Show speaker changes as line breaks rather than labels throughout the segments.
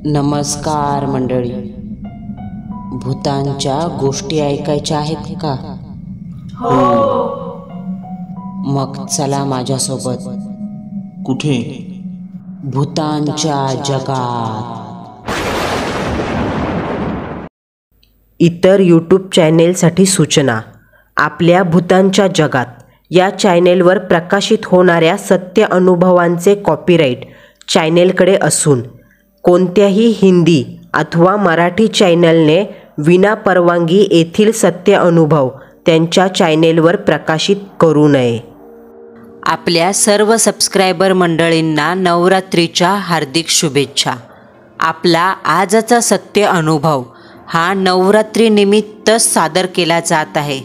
नमस्कार मंडळी. भूतांच्या गोष्टी ऐकायच्या आहेत का? मग चला माझ्यासोबत.
कुठे?
भूतांच्या जगात.
इतर यूट्यूब चॅनेलसाठी सूचना. आपल्या भूतांच्या जगात या चॅनेलवर प्रकाशित होणाऱ्या सत्य अनुभवांचे कॉपीराईट चॅनेलकडे असून कोणत्याही हिंदी अथवा मराठी चॅनलने विना परवानगी येथील सत्य अनुभव त्यांच्या चॅनेलवर प्रकाशित करू नये.
आपल्या सर्व सबस्क्रायबर मंडळींना नवरात्रीच्या हार्दिक शुभेच्छा. आपला आजचा सत्य अनुभव हा नवरात्रीनिमित्त सादर केला जात आहे.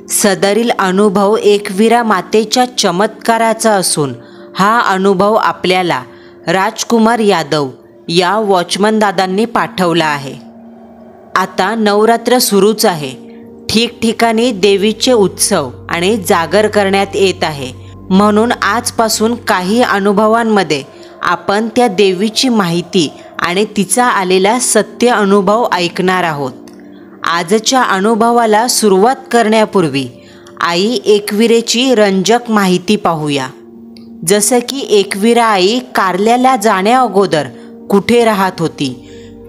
सदरील अनुभव एकविरा मातेच्या चमत्काराचा असून हा अनुभव आपल्याला राजकुमार यादव या वॉचमन दादांनी पाठवला आहे. आता नवरात्र सुरूच आहे. ठिकठिकाणी देवीचे उत्सव आणि जागर करण्यात येत आहे. म्हणून आजपासून काही अनुभवांमध्ये आपण त्या देवीची माहिती आणि तिचा आलेला सत्य अनुभव ऐकणार आहोत. आजच्या अनुभवाला सुरुवात करण्यापूर्वी आई एकविरेची रंजक माहिती पाहूया. जसं की एकविरा आई कारल्याला जाण्या अगोदर कुठे राहत होती,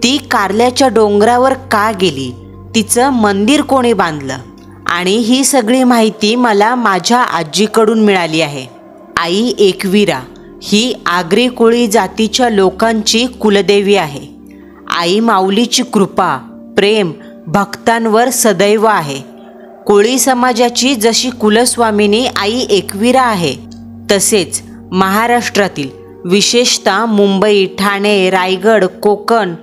ती कारल्याच्या डोंगरावर का गेली, तिचं मंदिर कोणी बांधलं, आणि ही सगळी माहिती मला माझ्या आजीकडून मिळाली आहे. आई एकविरा ही आगरी कोळी जातीच्या लोकांची कुलदेवी आहे. आई माऊलीची कृपा, प्रेम भक्तांवर सदैव आहे. कोळी समाजाची जशी कुलस्वामिनी आई एकविरा आहे, तसेच महाराष्ट्रातील विशेषतः मुंबई, ठाणे, रायगड, कोकण,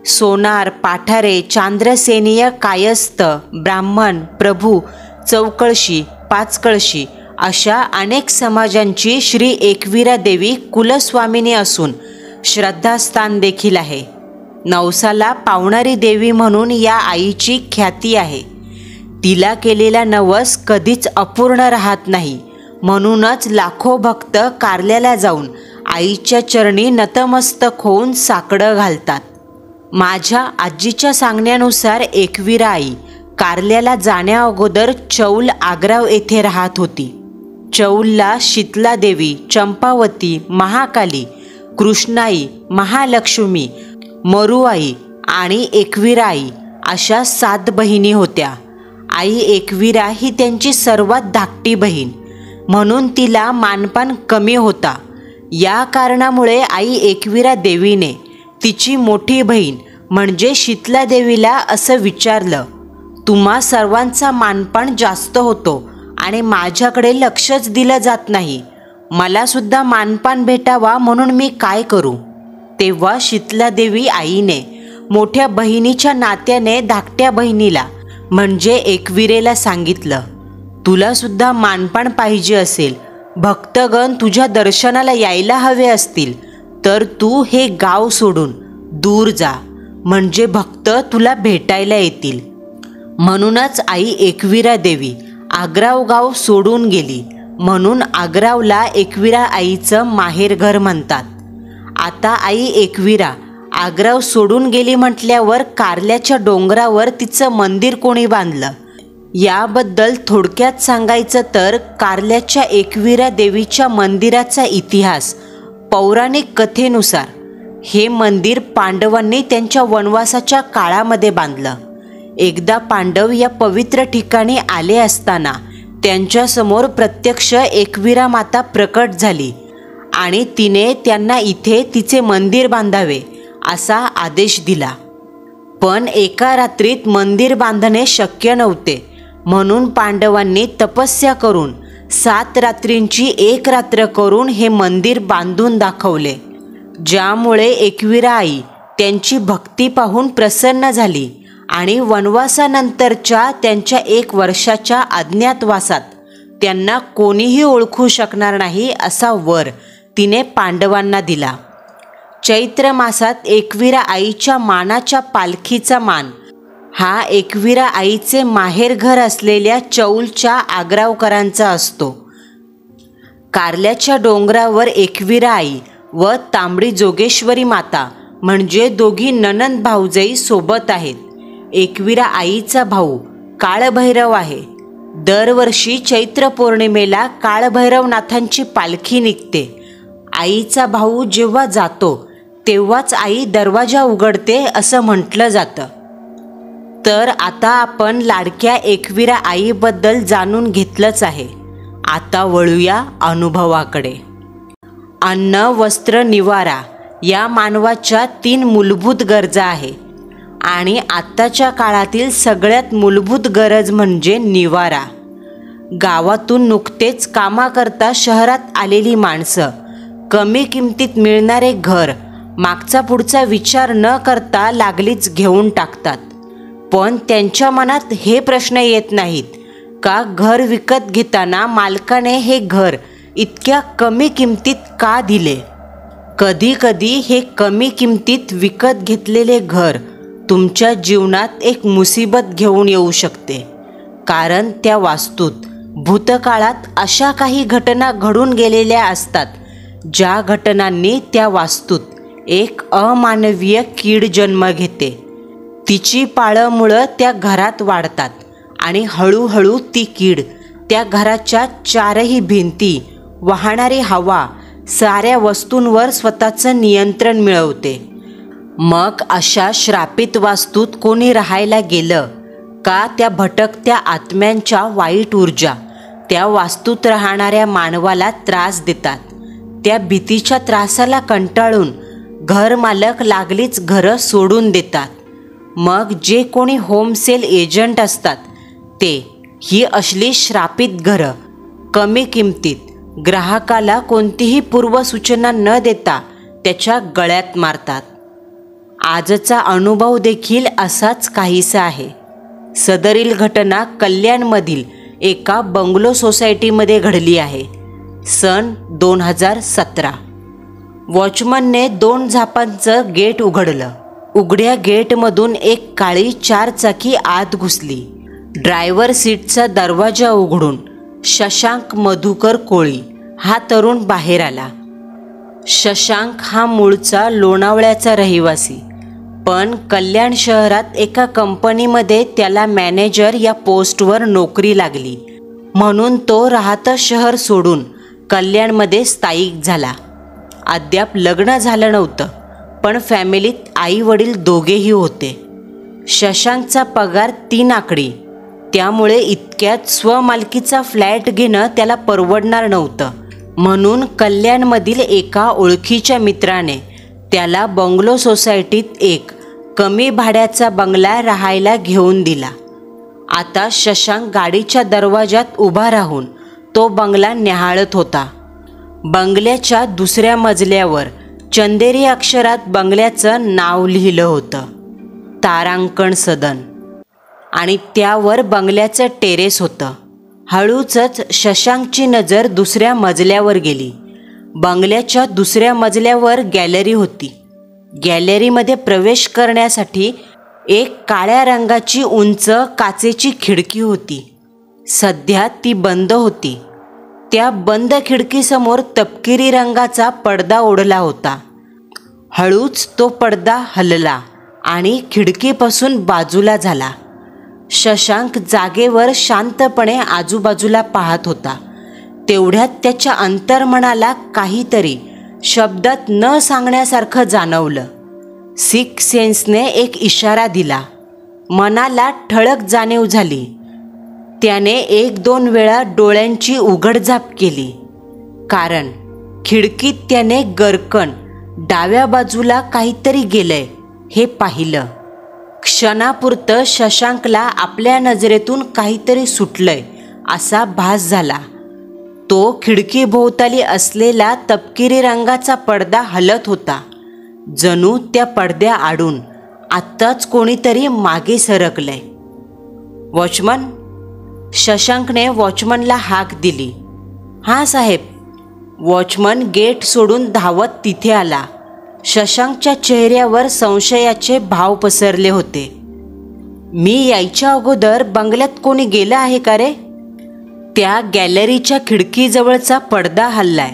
सोनार, पाठारे, चांद्रसेनीय, कायस्थ, ब्राह्मण, प्रभू, चौकळशी, पाचकळशी अशा अनेक समाजांची श्री एकविरा देवी कुलस्वामिनी असून श्रद्धास्थान देखील आहे. नवसाला पावणारी देवी म्हणून या आईची ख्याती आहे. तिला केलेला नवस कधीच अपूर्ण राहत नाही. म्हणूनच लाखो भक्त कारल्याला जाऊन आईच्या चरणी नतमस्तक होऊन साकडं घालतात. माझ्या आजीच्या सांगण्यानुसार एकविरा आई कारल्याला जाण्या अगोदर चौल आग्राव येथे राहत होती. चौलला शीतला देवी, चंपावती, महाकाली, कृष्णाई, महालक्ष्मी, मरुआई आणि एकविरा आई अशा 7 बहिणी होत्या. आई एकविरा ही त्यांची सर्वात धाकटी बहीण, म्हणून तिला मानपान कमी होता. या कारणामुळे आई एकविरा देवीने तिची मोठी बहीण म्हणजे शीतला देवीला असं विचारलं, तुम्हा सर्वांचा मानपान जास्त होतो आणि माझ्याकडे लक्षच दिलं जात नाही. मला सुद्धा मानपान भेटावा म्हणून मी काय करू? तेव्हा शीतला देवी आईने मोठ्या बहिणीच्या नात्याने धाकट्या बहिणीला म्हणजे एकविरेला सांगितलं, तुला सुद्धा मानपान पाहिजे असेल, भक्तगण तुझ्या दर्शनाला यायला हवे असतील, तर तू हे गाव सोडून दूर जा, म्हणजे भक्त तुला भेटायला येतील. म्हणूनच आई एकविरा देवी आग्राव गाव सोडून गेली. म्हणून आग्रावला एकविरा आईचं माहेरघर म्हणतात. आता आई एकविरा आग्राव सोडून गेली म्हटल्यावर कारल्याच्या डोंगरावर तिचं मंदिर कोणी बांधलं, याबद्दल थोडक्यात सांगायचं तर कारल्याच्या एकविरा देवीच्या मंदिराचा इतिहास पौराणिक कथेनुसार हे मंदिर पांडवांनी त्यांच्या वनवासाच्या काळामध्ये बांधलं. एकदा पांडव या पवित्र ठिकाणी आले असताना त्यांच्यासमोर प्रत्यक्ष एकविरा माता प्रकट झाली आणि तिने त्यांना इथे तिचे मंदिर बांधावे असा आदेश दिला. पण एका रात्रीत मंदिर बांधणे शक्य नव्हते. म्हणून पांडवांनी तपस्या करून 7 रात्रींची 1 रात्र करून हे मंदिर बांधून दाखवले, ज्यामुळे एकविरा आई त्यांची भक्ती पाहून प्रसन्न झाली आणि वनवासानंतरच्या त्यांच्या 1 वर्षाच्या अज्ञातवासात त्यांना कोणीही ओळखू शकणार नाही असा वर तिने पांडवांना दिला. चैत्र मासात एकविरा आईच्या मानाच्या पालखीचा मान हा एकविरा आईचे माहेरघर असलेल्या चौलच्या आग्रावकरांचा असतो. कारल्याच्या डोंगरावर एकविरा आई व तांबडी जोगेश्वरी माता म्हणजे दोघी नणंद भाऊजाई सोबत आहेत. एकविरा आईचा भाऊ काळभैरव आहे. दरवर्षी चैत्र पौर्णिमेला काळभैरवनाथांची पालखी निघते. आईचा भाऊ जेव्हा जातो तेव्हाच आई दरवाजा उघडते असं म्हटलं जातं. तर आता आपण लाडक्या एकविरा आईबद्दल जाणून घेतलंच आहे. आता वळूया अनुभवाकडे. अन्न, वस्त्र, निवारा या मानवाच्या 3 मूलभूत गरजा आहे. आणि आत्ताच्या काळातील सगळ्यात मूलभूत गरज म्हणजे निवारा. गावातून नुकतेच कामाकरता शहरात आलेली माणसं कमी किमतीत मिळणारे घर मागचा पुढचा विचार न करता लागलीच घेऊन टाकतात. पण त्यांच्या मनात हे प्रश्न येत नाहीत का घर विकत घेताना मालकाने हे घर इतक्या कमी किमतीत का दिले. कधी कधी हे कमी किमतीत विकत घेतलेले घर तुमच्या जीवनात एक मुसीबत घेऊन येऊ शकते. कारण त्या वास्तूत भूतकाळात अशा काही घटना घडून गेलेल्या असतात ज्या घटनांनी त्या वास्तूत एक अमानवीय कीड जन्म घेते. तिची पाळंमुळं त्या घरात वाढतात आणि हळूहळू ती कीड त्या घराच्या 4ही भिंती, वाहणारी हवा, साऱ्या वस्तूंवर स्वतःचं नियंत्रण मिळवते. मग अशा श्रापित वास्तूत कोणी राहायला गेलं का त्या भटकत्या आत्म्यांच्या वाईट ऊर्जा त्या वास्तूत राहणाऱ्या मानवाला त्रास देतात. त्या भीतीच्या त्रासाला कंटाळून घरमालक लागलीच घरं सोडून देतात. मग जे कोणी होमसेल एजंट असतात ते ही असली श्रापित घरं कमी किमतीत ग्राहकाला कोणतीही पूर्वसूचना न देता त्याच्या गळ्यात मारतात. आजचा अनुभव देखील असाच काहीसा आहे. सदरील घटना कल्याणमधील एका बंगलो सोसायटीमध्ये घडली आहे. सन 2017. वॉचमनने 2 झापांचं गेट उघडलं. उघड्या गेटमधून एक काळी 4 चाकी आत घुसली. ड्रायव्हर सीटचा दरवाजा उघडून शशांक मधुकर कोळी हा तरुण बाहेर आला. शशांक हा मूळचा लोणावळ्याचा रहिवासी, पण कल्याण शहरात एका कंपनीमध्ये त्याला मॅनेजर या पोस्टवर नोकरी लागली म्हणून तो राहतं शहर सोडून कल्याणमध्ये स्थायिक झाला. अद्याप लग्न झालं नव्हतं, पण फॅमिलीत आई वडील दोघेही होते. शशांकचा पगार 3 आकडी, त्यामुळे इतक्यात स्वमालकीचा फ्लॅट घेणं त्याला परवडणार नव्हतं. म्हणून कल्याणमधील एका ओळखीच्या मित्राने त्याला बंगलो सोसायटीत एक कमी भाड्याचा बंगला राहायला घेऊन दिला. आता शशांक गाडीच्या दरवाजात उभा राहून तो बंगला न्याहाळत होता. बंगल्याच्या 2ऱ्या मजल्यावर चंदेरी अक्षरात बंगल्याचं नाव लिहिलं होतं, तारांकण सदन, आणि त्यावर बंगल्याचं टेरेस होतं. हळूच शशांकची नजर 2ऱ्या मजल्यावर गेली. बंगल्याच्या 2ऱ्या मजल्यावर गॅलरी होती. गॅलरीमध्ये प्रवेश करण्यासाठी एक काळ्या रंगाची उंच काचेची खिडकी होती. सध्या ती बंद होती. त्या बंद खिडकीसमोर तपकिरी रंगाचा पडदा ओढला होता. हळूच तो पडदा हलला आणि खिडकीपासून बाजूला झाला. शशांक जागेवर शांतपणे आजूबाजूला पाहत होता. तेवढ्यात त्याच्या अंतर्मनाला काहीतरी शब्दात न सांगण्यासारखं जाणवलं. सिक्स सेन्सने एक इशारा दिला. मनाला ठळक जाणीव झाली. त्याने 1-2 वेळा डोळ्यांची उघडझाप केली, कारण खिडकीत त्याने गरकन डाव्या बाजूला काहीतरी गेलंय हे पाहिलं. क्षणापुरतं शशांकला आपल्या नजरेतून काहीतरी सुटलंय असा भास झाला. तो खिडकीभोवताली असलेला तपकिरी रंगाचा पडदा हलत होता. जणू त्या पडद्याआडून आत्ताच कोणीतरी मागे सरकलंय. वॉचमन, शशांकने वॉचमनला हाक दिली. हां साहेब. वॉचमन गेट सोडून धावत तिथे आला. शशांकच्या चेहऱ्यावर संशयाचे भाव पसरले होते. मी यायच्या अगोदर बंगल्यात कोणी गेलं आहे का रे? त्या गॅलरीच्या खिडकीजवळचा पडदा हललाय.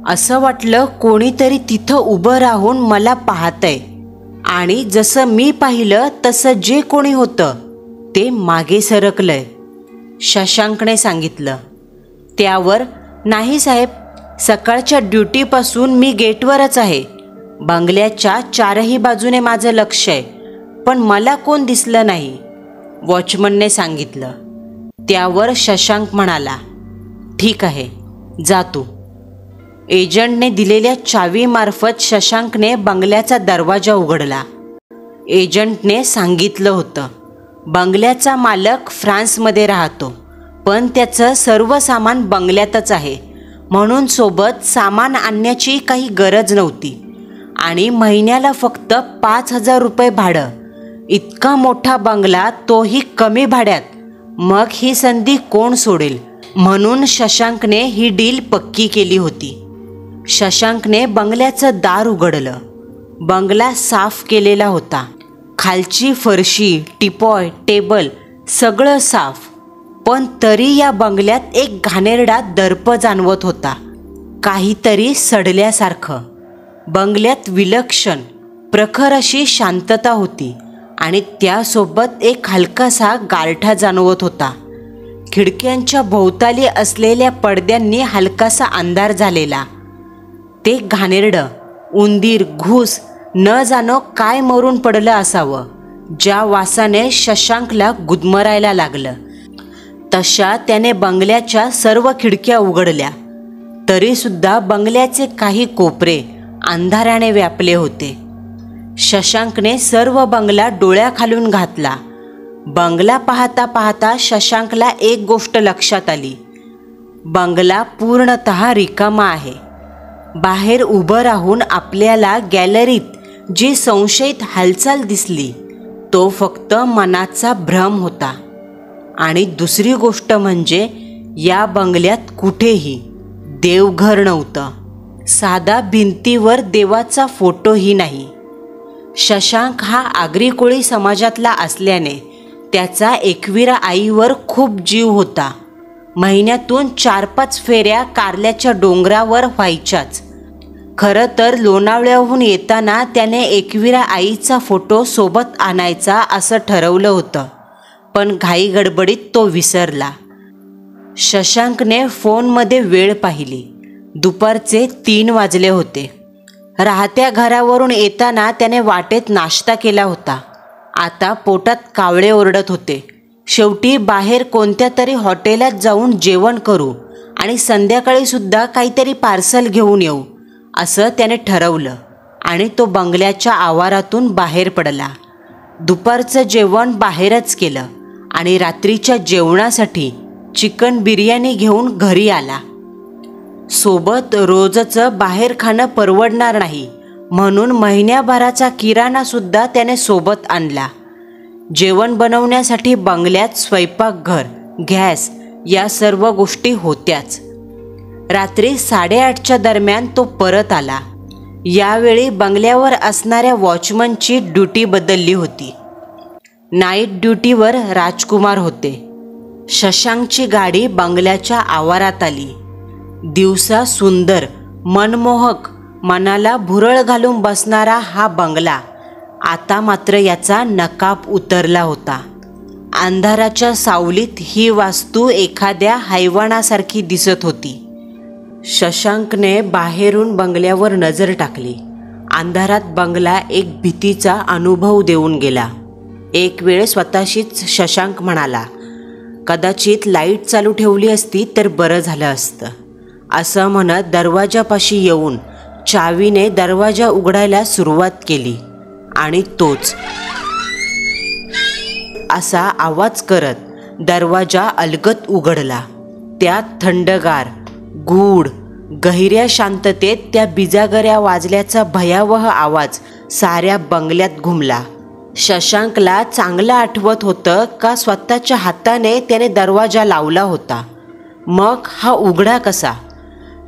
असं वाटलं कोणीतरी तिथं उभं राहून मला पाहतंय. आणि जसं मी पाहिलं तसं जे कोणी होतं ते मागे सरकलंय, शशांकने सांगितलं. त्यावर, नाही साहेब, सकाळच्या ड्युटीपासून मी गेटवरच आहे. बंगल्याच्या चारही बाजूने माझं लक्ष आहे, पण मला कोण दिसलं नाही, वॉचमनने सांगितलं. त्यावर शशांक म्हणाला, ठीक आहे, जा तू. एजंटने दिलेल्या चावीमार्फत शशांकने बंगल्याचा दरवाजा उघडला. एजंटने सांगितलं होतं, बंगल्याचा मालक फ्रान्समध्ये राहतो, पण त्याचं सर्व सामान बंगल्यातच आहे, म्हणून सोबत सामान आणण्याची काही गरज नव्हती. आणि महिन्याला फक्त 5,000 रुपये भाडं. इतका मोठा बंगला, तोही कमी भाड्यात. मग ही संधी कोण सोडेल, म्हणून शशांकने ही डील पक्की केली होती. शशांकने बंगल्याचं दार उघडलं. बंगला साफ केलेला होता. खालची फरशी, टिपॉय, टेबल सगळं साफ. पण तरी या बंगल्यात एक घाणेरडा दर्प जाणवत होता, काहीतरी सडल्यासारखं. बंगल्यात विलक्षण, प्रखर अशी शांतता होती आणि त्यासोबत एक हलकासा गारठा जाणवत होता. खिडक्यांच्या भोवताली असलेल्या पडद्यांनी हलकासा अंधार झालेला. ते घाणेरडं, उंदीर, घूस, न जाणो काय मरून पडलं असावं, ज्या वासाने शशांकला गुदमरायला लागलं. तशा त्याने बंगल्याच्या सर्व खिडक्या उघडल्या. तरीसुद्धा बंगल्याचे काही कोपरे अंधाराने व्यापले होते. शशांकने सर्व बंगला डोळ्याखालून घातला. बंगला पाहता पाहता शशांकला एक गोष्ट लक्षात आली. बंगला पूर्णतः रिकामा आहे. बाहेर उभं राहून आपल्याला गॅलरीत जी संशयित हालचाल दिसली, तो फक्त मनाचा भ्रम होता. आणि दुसरी गोष्ट म्हणजे या बंगल्यात कुठेही देवघर नव्हतं. साधा भिंतीवर देवाचा फोटोही नाही. शशांक हा आगरी कोळी समाजातला असल्याने त्याचा एकविरा आईवर खूप जीव होता. महिन्यातून 4-5 फेऱ्या कारल्याच्या डोंगरावर व्हायच्याच. खरं तर लोणावळ्याहून येताना त्याने एकविरा आईचा फोटो सोबत आणायचा असं ठरवलं होतं, पण घाई गडबडीत तो विसरला. शशांकने फोनमध्ये वेळ पाहिली. दुपारचे 3 वाजले होते. राहत्या घरावरून येताना त्याने वाटेत नाश्ता केला होता. आता पोटात कावळे ओरडत होते. शेवटी बाहेर कोणत्या तरी हॉटेलात जाऊन जेवण करू आणि संध्याकाळीसुद्धा काहीतरी पार्सल घेऊन येऊ असं त्याने ठरवलं आणि तो बंगल्याच्या आवारातून बाहेर पडला. दुपारचं जेवण बाहेरच केलं आणि रात्रीच्या जेवणासाठी चिकन बिर्याणी घेऊन घरी आला. सोबत रोजचं बाहेर खाणं परवडणार नाही, म्हणून महिन्याभराचा किराणासुद्धा त्याने सोबत आणला. जेवण बनवण्यासाठी बंगल्यात स्वयंपाकघर, गॅस या सर्व गोष्टी होत्याच. रात्री 8:30च्या दरम्यान तो परत आला. यावेळी बंगल्यावर असणाऱ्या वॉचमनची ड्युटी बदलली होती. नाईट ड्युटीवर राजकुमार होते. शशांकची गाडी बंगल्याच्या आवारात आली. दिवसा सुंदर, मनमोहक, मनाला भुरळ घालून बसणारा हा बंगला आता मात्र याचा नकाब उतरला होता. अंधाराच्या सावलीत ही वास्तू एखाद्या हैवानासारखी दिसत होती. शशांकने बाहेरून बंगल्यावर नजर टाकली. अंधारात बंगला एक भीतीचा अनुभव देऊन गेला. एक वेळ स्वतःशीच शशांक म्हणाला, कदाचित लाईट चालू ठेवली असती तर बरं झालं असतं. असं म्हणत दरवाजापाशी येऊन चावीने दरवाजा उघडायला सुरुवात केली आणि तोच असा आवाज करत दरवाजा अलगद उघडला. त्यात थंडगार, गूढ, गहिऱ्या शांततेत त्या बिजागऱ्या वाजल्याचा भयावह आवाज साऱ्या बंगल्यात घुमला. शशांकला चांगलं आठवत होतं का स्वतःच्या हाताने त्याने दरवाजा लावला होता. मग हा उघडा कसा?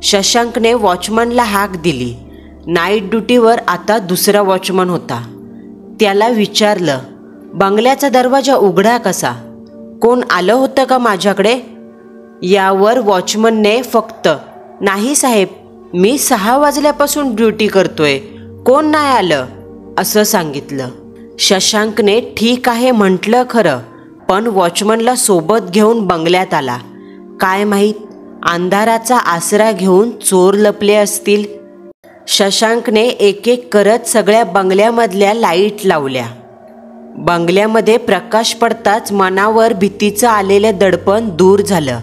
शशांकने वॉचमनला हाक दिली. नाईट ड्युटीवर आता दुसरा वॉचमन होता. त्याला विचारलं, बंगल्याचा दरवाजा उघडा कसा? कोण आलं होतं का माझ्याकडे? यावर वॉचमनने फक्त, नाही साहेब, मी 6 वाजल्यापासून ड्युटी करतोय, कोण नाही आलं असं सांगितलं. शशांकने ठीक आहे म्हटलं खरं, पण वॉचमनला सोबत घेऊन बंगल्यात आला. काय माहीत अंधाराचा आसरा घेऊन चोर लपले असतील. शशांकने एक एक करत सगळ्या बंगल्यामधल्या लाईट लावल्या. बंगल्यामध्ये प्रकाश पडताच मनावर भीतीचं आलेलं दडपण दूर झालं.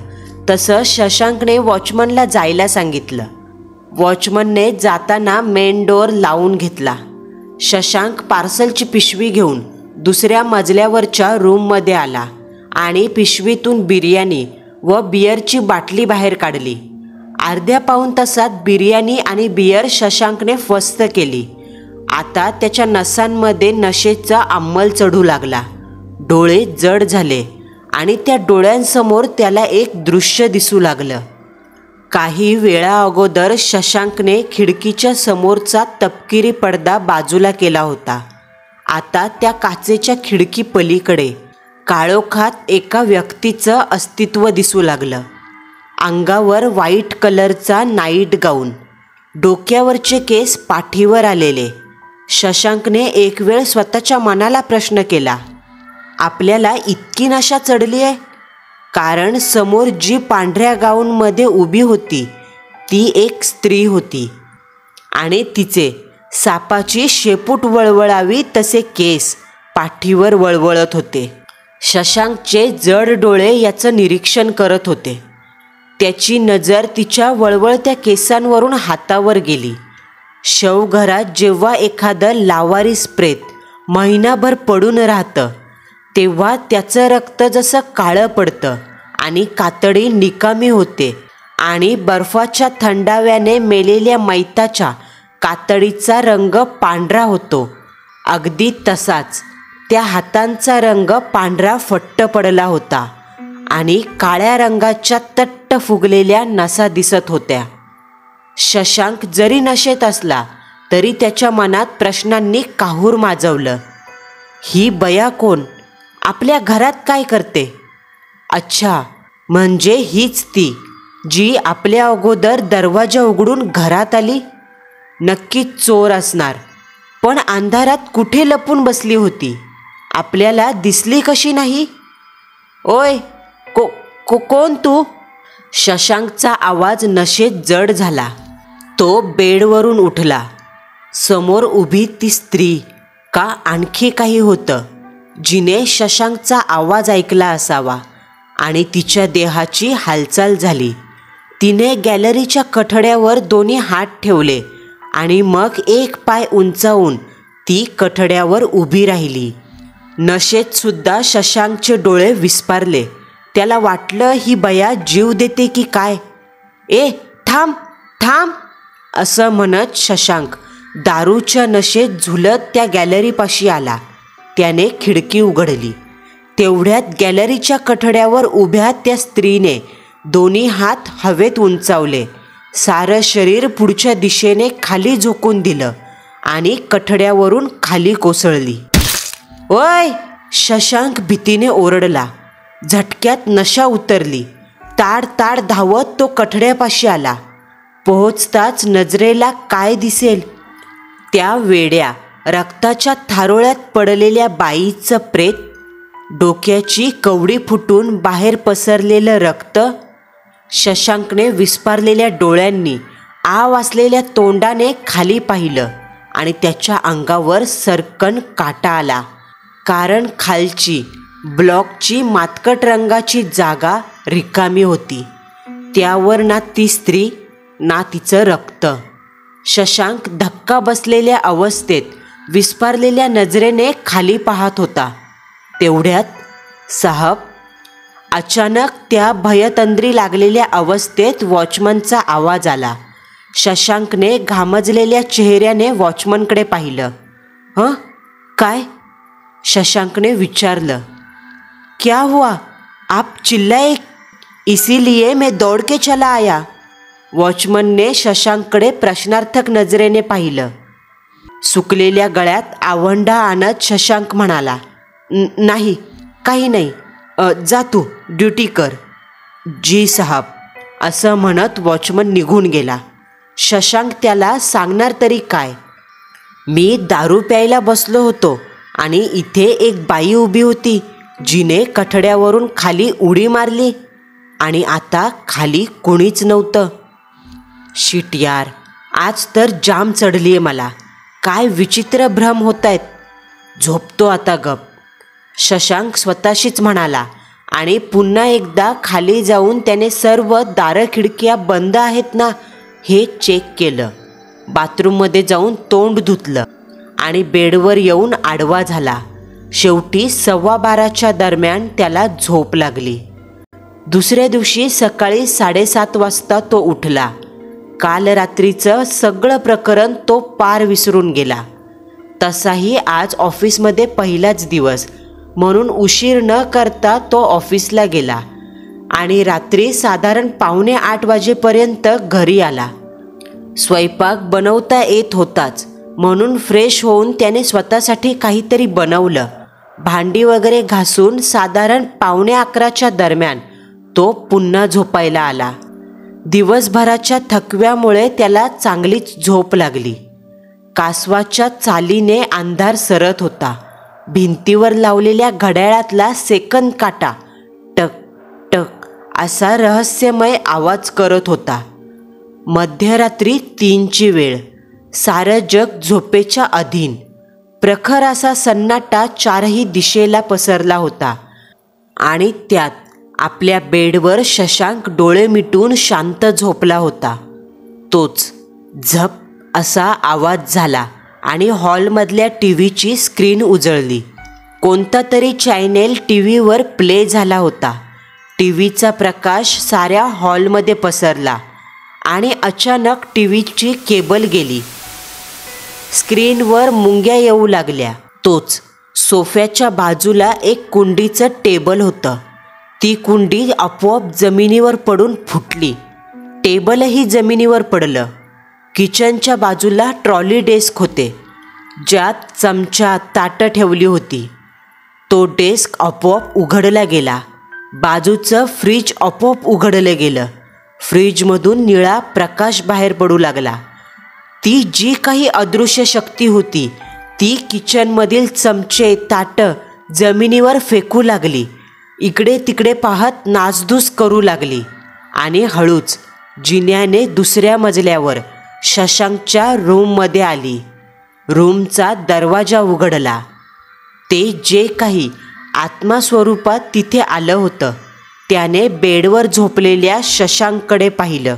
तसं शशांकने वॉचमनला जायला सांगितलं. वॉचमनने जाताना मेन डोअर लावून घेतला. शशांक पार्सलची पिशवी घेऊन दुसऱ्या मजल्यावरच्या रूममध्ये आला आणि पिशवीतून बिर्याणी व बियरची बाटली बाहेर काढली. अर्ध्या पाऊण तासात बिर्याणी आणि बियर शशांकने फस्त केली. आता त्याच्या नसांमध्ये नशेचा अंमल चढू लागला. डोळे जड झाले आणि त्या डोळ्यांसमोर त्याला एक दृश्य दिसू लागलं. काही वेळा अगोदर शशांकने खिडकीच्या समोरचा तपकिरी पडदा बाजूला केला होता. आता त्या काचेच्या खिडकी पलीकडे काळोखात एका व्यक्तीचं अस्तित्व दिसू लागलं. अंगावर व्हाईट कलरचा नाईट गाऊन, डोक्यावरचे केस पाठीवर आलेले. शशांकने एक वेळ स्वतःच्या मनाला प्रश्न केला, आपल्याला इतकी नशा चढली आहे? कारण समोर जी पांढऱ्या गाऊनमध्ये उभी होती ती एक स्त्री होती आणि तिचे सापाची शेपूट वळवळावी तसे केस पाठीवर वळवळत होते. शशांकचे जड डोळे याचं निरीक्षण करत होते. त्याची नजर तिच्या वळवळत्या केसांवरून हातावर गेली. शवघरात जेव्हा एखादं लावारिस प्रेत महिनाभर पडून राहतं तेव्हा त्याचं रक्त जसं काळं पडतं आणि कातडी निकामी होते आणि बर्फाच्या थंडाव्याने मेलेल्या मैताच्या कातडीचा रंग पांढरा होतो, अगदी तसाच त्या हातांचा रंग पांढरा फट्ट पडला होता आणि काळ्या रंगाच्या तट्ट फुगलेल्या नसा दिसत होत्या. शशांक जरी नशेत असला तरी त्याच्या मनात प्रश्नांनी काहूर माजवलं. ही बया कोण? आपल्या घरात काय करते? अच्छा, म्हणजे हीच ती जी आपल्या अगोदर दरवाजा उघडून घरात आली. नक्कीच चोर असणार, पण अंधारात कुठे लपून बसली होती? आपल्याला दिसली कशी नाही? ओय, कोण तू? शशांकचा आवाज नशेत जड झाला. तो बेडवरून उठला. समोर उभी ती स्त्री का आणखी काही होतं जिने शशांकचा आवाज ऐकला असावा आणि तिच्या देहाची हालचाल झाली. तिने गॅलरीच्या कठड्यावर दोन्ही हात ठेवले आणि मग एक पाय उंचावून ती कठड्यावर उभी राहिली. नशेत सुद्धा शशांकचे डोळे विस्पारले. त्याला वाटलं ही बया जीव देते की काय. ए थांब थांब असं म्हणत शशांक दारूच्या नशेत झुलत त्या गॅलरीपाशी आला. त्याने खिडकी उघडली. तेवढ्यात गॅलरीच्या कठड्यावर उभ्या त्या स्त्रीने दोन्ही हात हवेत उंचावले. सारं शरीर पुढच्या दिशेने खाली झोकून दिलं आणि कठड्यावरून खाली कोसळली. ओय! शशांक भीतीने ओरडला. झटक्यात नशा उतरली. ताड ताड धावत तो कठड्यापाशी आला. पोहोचताच नजरेला काय दिसेल? त्या वेड्या रक्ताच्या थारोळ्यात पडलेल्या बाईचं प्रेत, डोक्याची कवडी फुटून बाहेर पसरलेलं रक्त. शशांकने विस्पारलेल्या डोळ्यांनी, आव असलेल्या तोंडाने खाली पाहिलं आणि त्याच्या अंगावर सरकन काटा आला. कारण खालची ब्लॉकची मातकट रंगाची जागा रिकामी होती. त्यावर ना ती स्त्री ना तिचं रक्त. शशांक धक्का बसलेल्या अवस्थेत विस्पारलेल्या नजरेने खाली पाहत होता. तेवढ्यात साहब, अचानक त्या भयतंद्री लागलेल्या अवस्थेत वॉचमनचा आवाज आला. शशांकने घामजलेल्या चेहऱ्याने वॉचमनकडे पाहिलं. हं, काय? शशांकने विचारलं. क्या हुआ? आप चिल्लाए, इसीलिए मैं दौड़ के चला आया. वॉचमनने शशांककडे प्रश्नार्थक नजरेने पाहिलं. सुकलेल्या गळ्यात आवंढा आणत शशांक म्हणाला, नाही, काही नाही. जा तू ड्युटी कर. जी साहब असं म्हणत वॉचमन निघून गेला. शशांक त्याला सांगणार तरी काय? मी दारू प्यायला बसलो होतो आणि इथे एक बाई उभी होती जिने कठड्यावरून खाली उडी मारली आणि आता खाली कोणीच नव्हतं. शिट यार, आज तर जाम चढली आहे मला. काय विचित्र भ्रम होत आहेत. झोपतो आता गप, शशांक स्वतःशीच म्हणाला आणि पुन्हा एकदा खाली जाऊन त्याने सर्व दारं खिडक्या बंद आहेत ना हे चेक केलं. बाथरूममध्ये जाऊन तोंड धुतलं आणि बेडवर येऊन आडवा झाला. शेवटी 12:15च्या दरम्यान त्याला झोप लागली. दुसऱ्या दिवशी सकाळी 7:30 वाजता तो उठला. काल रात्रीचं सगळं प्रकरण तो पार विसरून गेला. तसाही आज ऑफिसमध्ये पहिलाच दिवस म्हणून उशीर न करता तो ऑफिसला गेला आणि रात्री साधारण 7:45 वाजेपर्यंत घरी आला. स्वयंपाक बनवता येत होताच म्हणून फ्रेश होऊन त्याने स्वतःसाठी काहीतरी बनवलं. भांडी वगैरे घासून साधारण 10:45च्या दरम्यान तो पुन्हा झोपायला आला. दिवसभराच्या थकव्यामुळे त्याला चांगलीच झोप लागली. कासवाच्या चालीने अंधार सरत होता. भिंतीवर लावलेल्या घड्याळातला सेकंद काटा टक टक असा रहस्यमय आवाज करत होता. मध्यरात्री 3ची वेळ. सारं जग झोपेच्या अधीन. प्रखर असा सन्नाटा चारही दिशेला पसरला होता आणि त्यात आपल्या बेडवर शशांक डोळे मिटून शांत झोपला होता. तोच झप असा आवाज झाला आणि हॉलमधल्या टीव्हीची स्क्रीन उजळली. कोणता तरी चॅनेल टीव्हीवर प्ले झाला होता. टीव्हीचा प्रकाश साऱ्या हॉलमध्ये पसरला आणि अचानक टीव्हीची केबल गेली. स्क्रीनवर मुंग्या येऊ लागल्या. तोच सोफ्याच्या बाजूला एक कुंडीचं टेबल होतं. ती कुंडी आपोआप जमिनीवर पडून फुटली. टेबलही जमिनीवर पडलं. किचनच्या बाजूला ट्रॉली डेस्क होते ज्यात चमचा ताटं ठेवली होती. तो डेस्क आपोआप उघडला गेला. बाजूचं फ्रीज आपोआप उघडलं गेलं. फ्रीजमधून निळा प्रकाश बाहेर पडू लागला. ती जी काही अदृश्य शक्ती होती ती किचनमधील चमचे ताटं जमिनीवर फेकू लागली. इकडे तिकडे पाहत नासधूस करू लागली आणि हळूच जिन्याने दुसऱ्या मजल्यावर शशांकच्या रूममध्ये आली. रूमचा दरवाजा उघडला. ते जे काही आत्मास्वरूपात तिथे आलं होतं त्याने बेडवर झोपलेल्या शशांककडे पाहिलं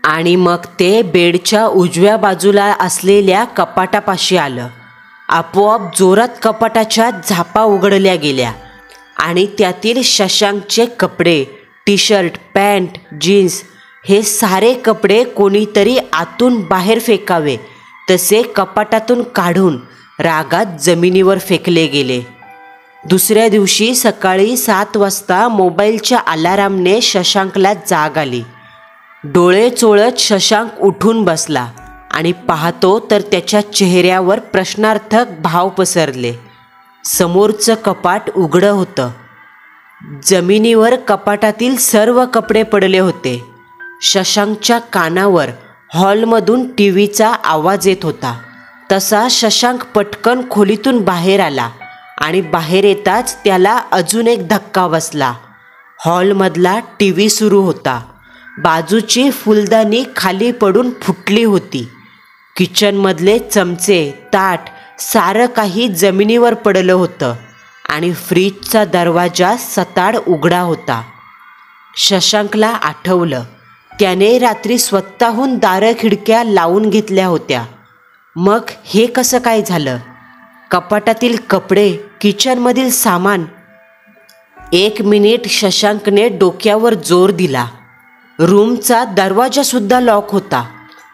आणि मग ते बेडच्या उजव्या बाजूला असलेल्या कपाटापाशी आलं. आपोआप जोरात कपाटाच्या झापा उघडल्या गेल्या आणि त्यातील शशांकचे कपडे, टी शर्ट, पॅन्ट, जीन्स हे सारे कपडे कोणीतरी आतून बाहेर फेकावे तसे कपाटातून काढून रागात जमिनीवर फेकले गेले. दुसऱ्या दिवशी सकाळी 7 वाजता मोबाईलच्या अलारामने शशांकला जाग आली. डोळे चोळत शशांक उठून बसला आणि पाहतो तर त्याच्या चेहऱ्यावर प्रश्नार्थक भाव पसरले. समोरचं कपाट उघडं होतं. जमिनीवर कपाटातील सर्व कपडे पडले होते. शशांकच्या कानावर हॉलमधून टीव्हीचा आवाज येत होता. तसा शशांक पटकन खोलीतून बाहेर आला आणि बाहेर येताच त्याला अजून एक धक्का बसला. हॉलमधला टीव्ही सुरू होता. बाजूची फुलदाणी खाली पडून फुटली होती. किचनमधले चमचे, ताट सारं काही जमिनीवर पडलं होतं आणि फ्रीजचा दरवाजा सताड उघडा होता. शशांकला आठवलं त्याने रात्री स्वतःहून दारं खिडक्या लावून घेतल्या होत्या. मग हे कसं काय झालं? कपाटातील कपडे, किचनमधील सामान. 1 मिनिट शशांकने डोक्यावर जोर दिला. रूमचा दरवाजासुद्धा लॉक होता.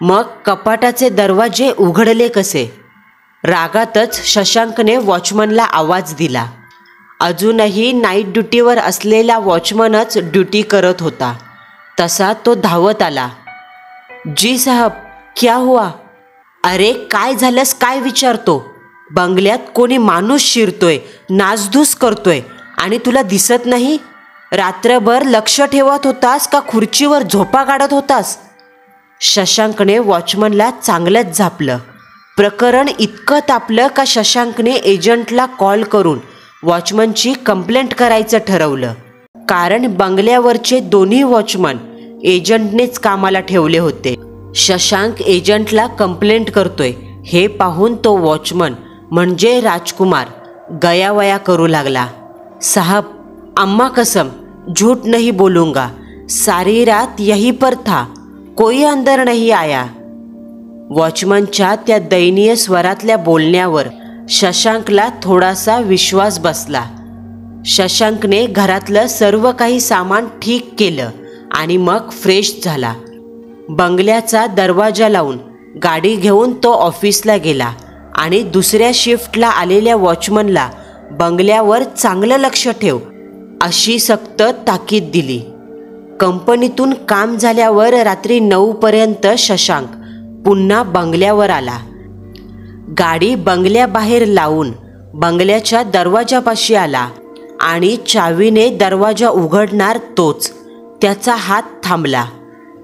मग कपाटाचे दरवाजे उघडले कसे? रागातच शशांकने वॉचमनला आवाज दिला. अजूनही नाईट ड्युटीवर असलेला वॉचमनच ड्युटी करत होता. तसा तो धावत आला. जी साहब, क्या हुआ? अरे काय झालंस काय विचारतो? बंगल्यात कोणी माणूस शिरतोय, नासधूस करतोय आणि तुला दिसत नाही? रात्रभर लक्ष ठेवत होतास का खुर्चीवर झोपा काढत होतास? शशांकने वॉचमनला चांगलंच झापलं. प्रकरण इतकं तापलं का शशांकने एजंटला कॉल करून वॉचमनची कंप्लेंट करायचं ठरवलं. कारण बंगल्यावरचे दोन्ही वॉचमन एजंटनेच कामाला ठेवले होते. शशांक एजंटला कंप्लेंट करतोय हे पाहून तो वॉचमन म्हणजे राजकुमार गयावया करू लागला. साहब, अम्मा कसम झूठ नहीं बोलूंगा. सारी रात यही पर था, कोई अंदर नहीं आया. वॉचमनच्या त्या दयनीय स्वरातल्या बोलण्यावर शशांकला थोडासा विश्वास बसला. शशांकने घरातलं सर्व काही सामान ठीक केलं आणि मग फ्रेश झाला. बंगल्याचा दरवाजा लावून गाडी घेऊन तो ऑफिसला गेला आणि दुसऱ्या शिफ्टला आलेल्या वॉचमनला बंगल्यावर चांगलं लक्ष ठेव अशी सक्त ताकीद दिली. कंपनीतून काम झाल्यावर रात्री 9 पर्यंत शशांक पुन्हा बंगल्यावर आला. गाडी बंगल्याबाहेर लावून बंगल्याच्या दरवाजापाशी आला आणि चावीने दरवाजा उघडणार तोच त्याचा हात थांबला.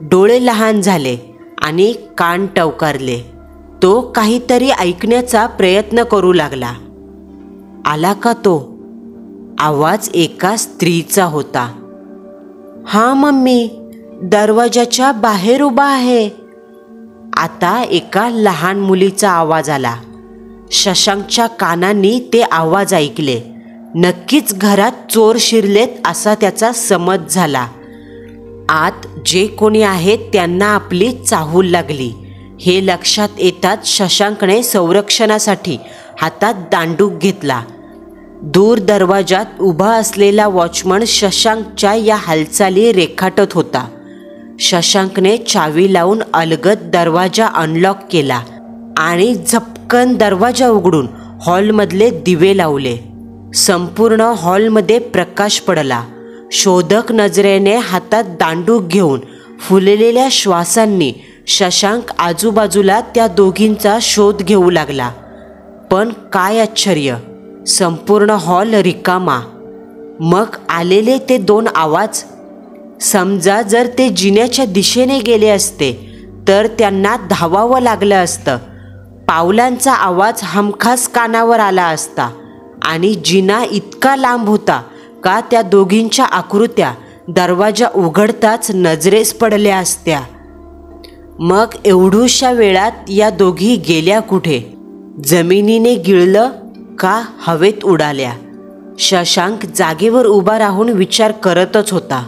डोळे लहान झाले आणि कान टवकारले. तो काहीतरी ऐकण्याचा प्रयत्न करू लागला. आला का तो? आवाज एका स्त्रीचा होता. हां मम्मी, दरवाजाच्या बाहेर उभा आहे. आता एका लहान मुलीचा आवाज आला. शशांकच्या कानांनी ते आवाज ऐकले. नक्कीच घरात चोर शिरलेत असा त्याचा समज झाला. आत जे कोणी आहेत त्यांना आपली चाहूल लागली हे लक्षात येताच शशांकने संरक्षणासाठी हातात दांडूक घेतला. दूर दरवाजात उभा असलेला वॉचमन शशांकच्या या हालचाली रेखाटत होता. शशांकने चावी लावून अलगद दरवाजा अनलॉक केला आणि झपकन दरवाजा उघडून हॉलमधले दिवे लावले. संपूर्ण हॉलमध्ये प्रकाश पडला. शोधक नजरेने हातात दांडूक घेऊन फुललेल्या श्वासांनी शशांक आजूबाजूला त्या दोघींचा शोध घेऊ लागला. पण काय आश्चर्य, संपूर्ण हॉल रिकामा. मग आलेले ते 2 आवाज. समजा जर ते जिन्याच्या दिशेने गेले असते तर त्यांना धावावं लागलं असतं. पावलांचा आवाज हमखास कानावर आला असता आणि जिना इतका लांब होता का त्या दोघींच्या आकृत्या दरवाजा उघडताच नजरेस पडल्या असत्या. मग एवढूशा वेळात या दोघी गेल्या कुठे? जमिनीने गिळलं का हवेत उडाल्या? शशांक जागेवर उभा राहून विचार करतच होता.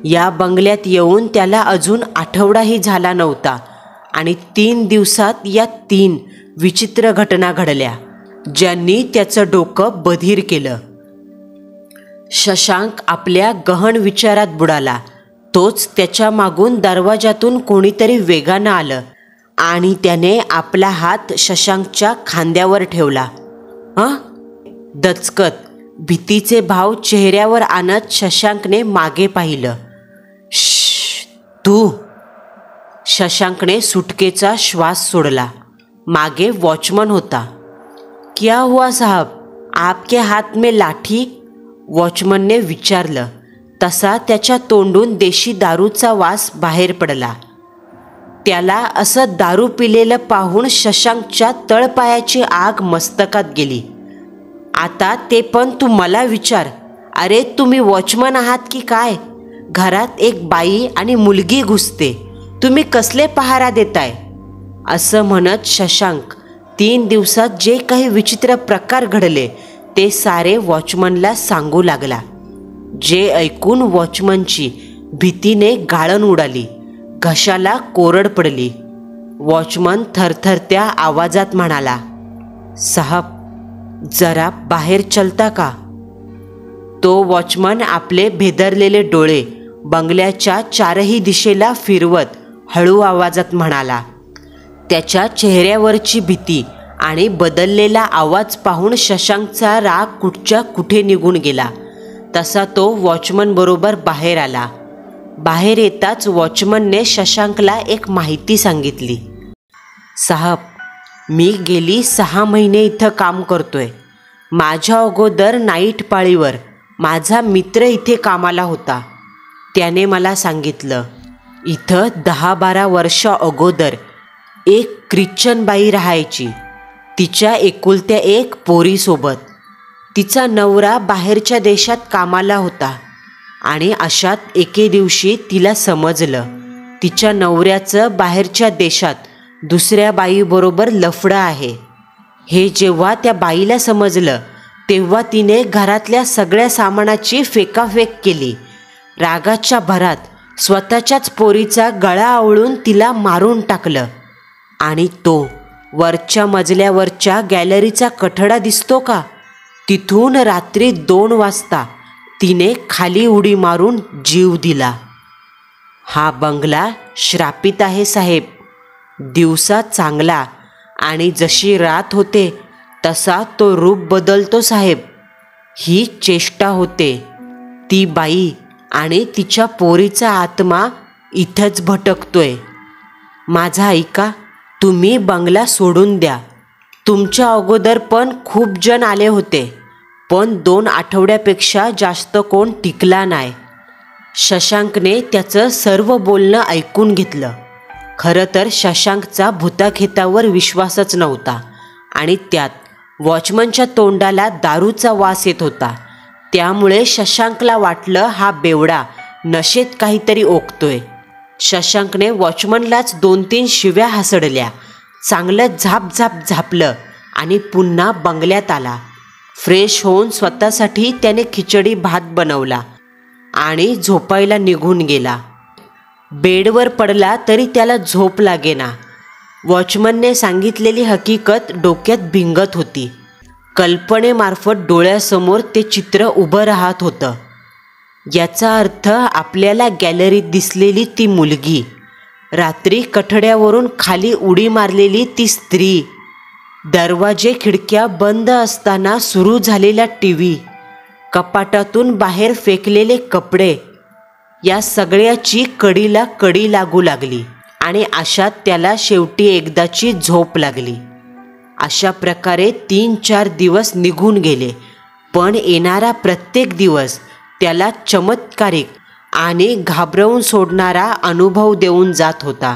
या बंगल्यात येऊन त्याला अजून आठवडाही झाला नव्हता आणि 3 दिवसात या 3 विचित्र घटना घडल्या ज्यांनी त्याचं डोकं बधीर केलं. शशांक आपल्या गहन विचारात बुडाला. तोच त्याच्या मागून दरवाजातून कोणीतरी वेगानं आलं आणि त्याने आपला हात शशांकच्या खांद्यावर ठेवला. दचकत भीतीचे भाव चेहऱ्यावर आणत शशांकने मागे पाहिलं. श्श, तू. शशांकने सुटकेचा श्वास सोडला. मागे वॉचमन होता. क्या हुआ साहब, आपके हात में लाठी? वॉचमनने विचारलं. तसा त्याच्या तोंडून देशी दारूचा वास बाहेर पडला. त्याला असं दारू पिलेलं पाहून शशांकच्या तळपायाची आग मस्तकात गेली. आता ते पण तू मला विचार. अरे तुम्ही वॉचमन आहात की काय? घरात एक बाई आणि मुलगी घुसते, तुम्ही कसले पहारा देताय? असं म्हणत शशांक 3 दिवसात जे काही विचित्र प्रकार घडले ते सारे वॉचमनला सांगू लागला. जे ऐकून वॉचमनची भीतीने गाळण उडाली. घशाला कोरड पडली. वॉचमन थरथरत्या आवाजात म्हणाला, साहब, जरा बाहेर चलता का? तो वॉचमन आपले भेदरलेले डोळे बंगल्याच्या 4ही दिशेला फिरवत हळू आवाजात म्हणाला. त्याच्या चेहऱ्यावरची भीती आणि बदललेला आवाज पाहून शशांकचा राग कुठच्या कुठे निघून गेला. तसा तो वॉचमन बरोबर बाहेर आला. बाहेर येताच वॉचमनने शशांकला एक माहिती सांगितली. साहब, मी गेली 6 महिने इथं काम करतोय. माझ्या अगोदर नाईट पाळीवर माझा मित्र इथे कामाला होता. त्याने मला सांगितलं, इथं 10-12 वर्ष अगोदर एक ख्रिश्चन बाई राहायची, तिच्या एकुलत्या एक पोरीसोबत. तिचा नवरा बाहेरच्या देशात कामाला होता आणि अशात एके दिवशी तिला समजलं तिच्या नवऱ्याचं बाहेरच्या देशात दुसऱ्या बाईबरोबर लफडं आहे. हे जेव्हा त्या बाईला समजलं तेव्हा तिने घरातल्या सगळ्या सामानाची फेकाफेक केली. रागाच्या भरात स्वतःच्याच पोरीचा गळा आवळून तिला मारून टाकलं. आणि तो वरच्या मजल्यावरच्या गॅलरीचा कठडा दिसतो का, तिथून रात्री 2 वाजता तिने खाली उडी मारून जीव दिला. हा बंगला श्रापित आहे साहेब. दिवसा चांगला आणि जशी रात होते तसा तो रूप बदलतो साहेब. ही चेष्टा होते. ती बाई आणि तिच्या पोरीचा आत्मा इथंच भटकतोय. माझा ऐका, तुम्ही बंगला सोडून द्या. तुमच्या अगोदर पण खूप जण आले होते, पण 2 आठवड्यापेक्षा जास्त कोण टिकला नाही. शशांकने त्याचं सर्व बोलणं ऐकून घेतलं. खरं तर शशांकचा भूताखेतावर विश्वासच नव्हता आणि त्यात वॉचमनच्या तोंडाला दारूचा वास येत होता. त्यामुळे शशांकला वाटलं हा बेवडा नशेत काहीतरी ओकतोय. शशांकने वॉचमनलाच 2-3 शिव्या हासडल्या. चांगलं झाप झापलं आणि पुन्हा बंगल्यात आला. फ्रेश होऊन स्वतःसाठी त्याने खिचडी भात बनवला आणि झोपायला निघून गेला. बेडवर पडला तरी त्याला झोप लागेना. वॉचमनने सांगितलेली हकीकत डोक्यात भिंगत होती. कल्पनेमार्फत डोळ्यासमोर ते चित्र उभं राहत होतं. याचा अर्थ आपल्याला गॅलरीत दिसलेली ती मुलगी, रात्री कठड्यावरून खाली उडी मारलेली ती स्त्री, दरवाजे खिडक्या बंद असताना सुरू झालेला TV, कपाटातून बाहेर फेकलेले कपडे, या सगळ्याची कडीला कडी लागू लागली आणि अशात त्याला शेवटी एकदाची झोप लागली. अशा प्रकारे 3-4 दिवस निघून गेले, पण येणारा प्रत्येक दिवस त्याला चमत्कारिक आणि घाबरवून सोडणारा अनुभव देऊन जात होता.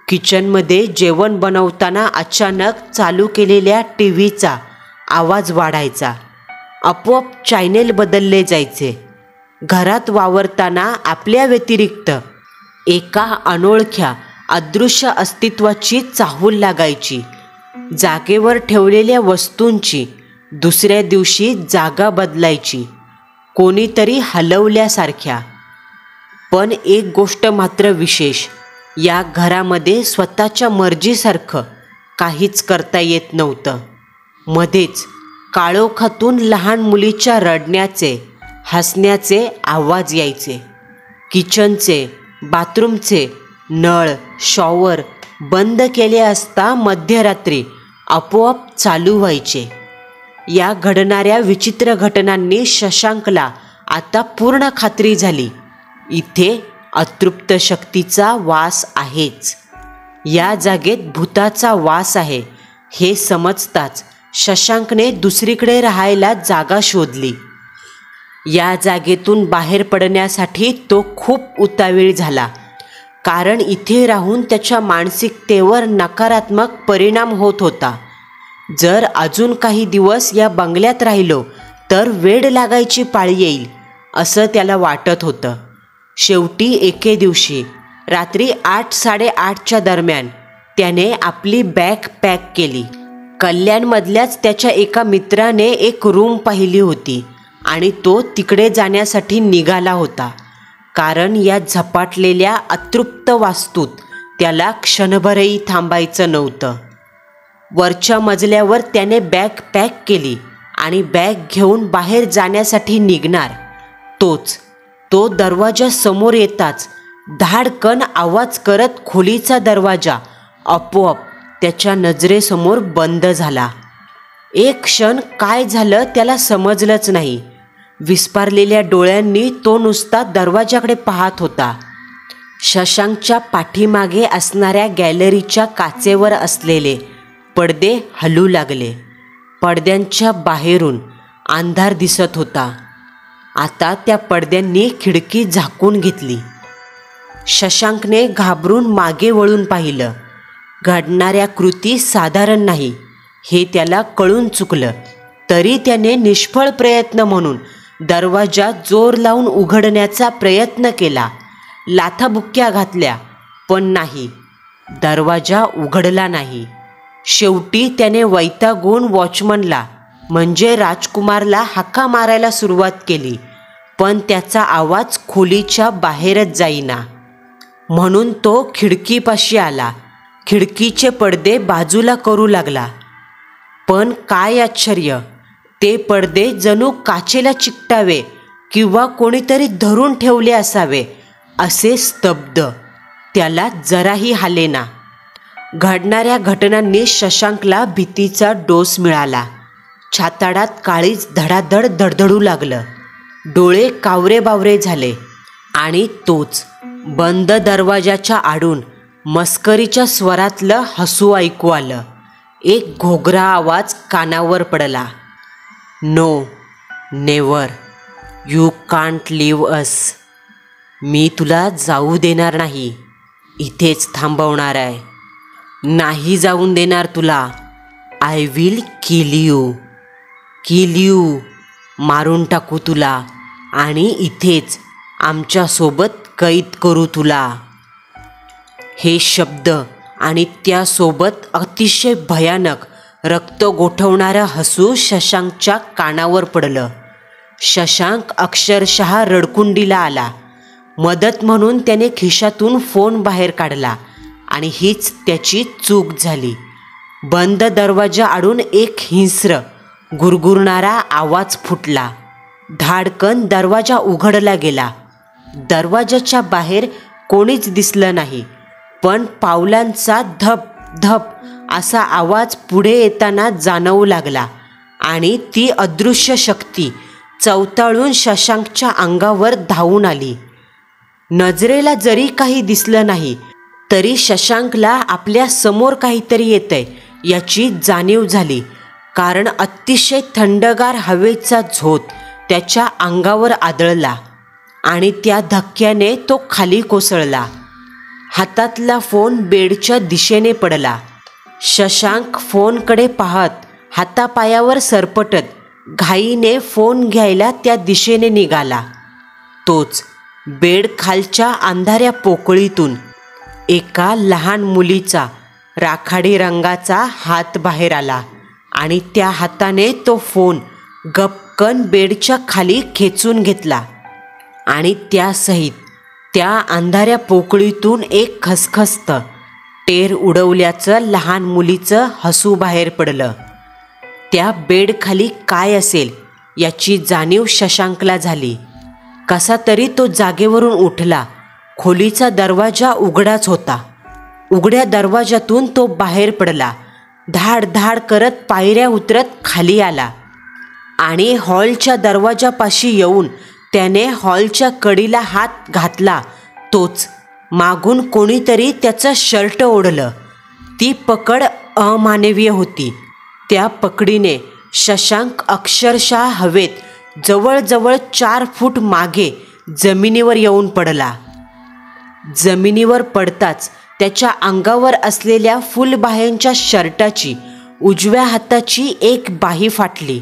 किचनमध्ये जेवण बनवताना अचानक चालू केलेल्या TVचा आवाज वाढायचा. आपोआप चॅनेल बदलले जायचे. घरात वावरताना आपल्या व्यतिरिक्त एका अनोळख्या अदृश्य अस्तित्वाची चाहूल लागायची. जागेवर ठेवलेल्या वस्तूंची दुसऱ्या दिवशी जागा बदलायची, कोणीतरी हलवल्यासारख्या. पण एक गोष्ट मात्र विशेष, या घरामध्ये स्वतःच्या मर्जीसारखं काहीच करता येत नव्हतं. मध्येच काळोखातून लहान मुलीच्या रडण्याचे, हसण्याचे आवाज यायचे. किचनचे, बाथरूमचे नळ, शॉवर बंद केले असता मध्यरात्री आपोआप चालू व्हायचे. या घडणाऱ्या विचित्र घटनांनी शशांकला आता पूर्ण खात्री झाली, इथे अतृप्त शक्तीचा वास आहेच. या जागेत भूताचा वास आहे हे समजताच शशांकने दुसरीकडे राहायला जागा शोधली. या जागेतून बाहेर पडण्यासाठी तो खूप उतावीळ झाला, कारण इथे राहून त्याच्या मानसिकतेवर नकारात्मक परिणाम होत होता. जर अजून काही दिवस या बंगल्यात राहिलो तर वेड लागायची पाळी येईल असं त्याला वाटत होतं. शेवटी एके दिवशी रात्री 8-8:30च्या दरम्यान त्याने आपली बॅग पॅक केली. कल्याणमधल्याच त्याच्या एका मित्राने एक रूम पाहिली होती आणि तो तिकडे जाण्यासाठी निघाला होता, कारण या झपाटलेल्या अतृप्त वास्तूत त्याला क्षणभरही थांबायचं नव्हतं. वरच्या मजल्यावर त्याने बॅग पॅक केली आणि बॅग घेऊन बाहेर जाण्यासाठी निघणार. तो दरवाजा समोर येताच धाडकन आवाज करत खोलीचा दरवाजा आपोआप त्याच्या नजरेसमोर बंद झाला. एक क्षण काय झालं त्याला समजलंच नाही. विस्पारलेल्या डोळ्यांनी तो नुसता दरवाजाकडे पाहत होता. शशांकच्या पाठीमागे असणाऱ्या गॅलरीच्या काचेवर असलेले पडदे हलू लागले. पडद्यांच्या बाहेरून अंधार दिसत होता. आता त्या पडद्यांनी खिडकी झाकून घेतली. शशांकने घाबरून मागे वळून पाहिलं. घडणाऱ्या कृती साधारण नाही हे त्याला कळून चुकलं. तरी त्याने निष्फळ प्रयत्न म्हणून दरवाजा जोर लावून उघडण्याचा प्रयत्न केला. लाथाबुक्क्या घातल्या पण नाही, दरवाजा उघडला नाही. शेवटी त्याने वैतागून वॉचमनला म्हणजे राजकुमारला हाका मारायला सुरुवात केली, पण त्याचा आवाज खोलीच्या बाहेरच जाईना. म्हणून तो खिडकीपाशी आला. खिडकीचे पडदे बाजूला करू लागला. पण काय आश्चर्य, ते पडदे जणू काचेला चिकटावे किंवा कोणीतरी धरून ठेवले असावे असे स्तब्ध. त्याला जराही हालेना. घडणाऱ्या घटनांनी शशांकला भीतीचा डोस मिळाला. छाताडात काळीज धडाधड धडधडू लागलं. डोळे कावरे-बावरे झाले आणि तोच बंद दरवाजाच्या आडून मस्करीच्या स्वरातलं हसू ऐकू आलं. एक घोगरा आवाज कानावर पडला. No, never, you can't leave us. मी तुला जाऊ देणार नाही, इथेच थांबवणार आहे. नाही जाऊन देणार तुला. I will kill you, kill you. मारून टाकू तुला आणि इथेच आमच्यासोबत कैद करू तुला. हे शब्द आणि त्यासोबत अतिशय भयानक रक्त गोठवणारं हसू शशांकच्या कानावर पडलं. शशांक अक्षरशः रडकुंडीला आला. मदत म्हणून त्याने खिशातून फोन बाहेर काढला आणि हीच त्याची चूक झाली. बंद दरवाजा आडून एक हिंस्र गुरगुरणारा आवाज फुटला. धाडकन दरवाजा उघडला गेला. दरवाजाच्या बाहेर कोणीच दिसलं नाही, पण पावलांचा धप धप असा आवाज पुढे येताना जाणवू लागला आणि ती अदृश्य शक्ती चवताळून शशांकच्या अंगावर धावून आली. नजरेला जरी काही दिसलं नाही तरी शशांकला आपल्या समोर काहीतरी येतंय याची जाणीव झाली, कारण अतिशय थंडगार हवेचा झोत त्याच्या अंगावर आदळला आणि त्या धक्क्याने तो खाली कोसळला. हातातला फोन बेडच्या दिशेने पडला. शशांक फोनकडे पाहत हातापायावर सरपटत घाईने फोन घ्यायला त्या दिशेने निघाला. तोच बेड खालच्या अंधाऱ्या पोकळीतून एका लहान मुलीचा राखाडी रंगाचा हात बाहेर आला आणि त्या हाताने तो फोन गपकन बेडच्या खाली खेचून घेतला आणि त्यासहित त्या अंधाऱ्या पोकळीतून एक खसखसतं टेर उडवल्याचं लहान मुलीचं हसू बाहेर पडलं. त्या बेडखाली काय असेल याची जाणीव शशांकला झाली. कसा तरी तो जागेवरून उठला. खोलीचा दरवाजा उघडाच होता. उघड्या दरवाजातून तो बाहेर पडला. धाड धाड करत पायऱ्या उतरत खाली आला आणि हॉलच्या दरवाजापाशी येऊन त्याने हॉलच्या कडीला हात घातला. तोच मागून कोणीतरी त्याचं शर्ट ओढलं. ती पकड अमानवीय होती. त्या पकडीने शशांक अक्षरशः हवेत जवळजवळ 4 फूट मागे जमिनीवर येऊन पडला. जमिनीवर पडताच त्याच्या अंगावर असलेल्या फुलबाह्यांच्या शर्टाची उजव्या हाताची एक बाही फाटली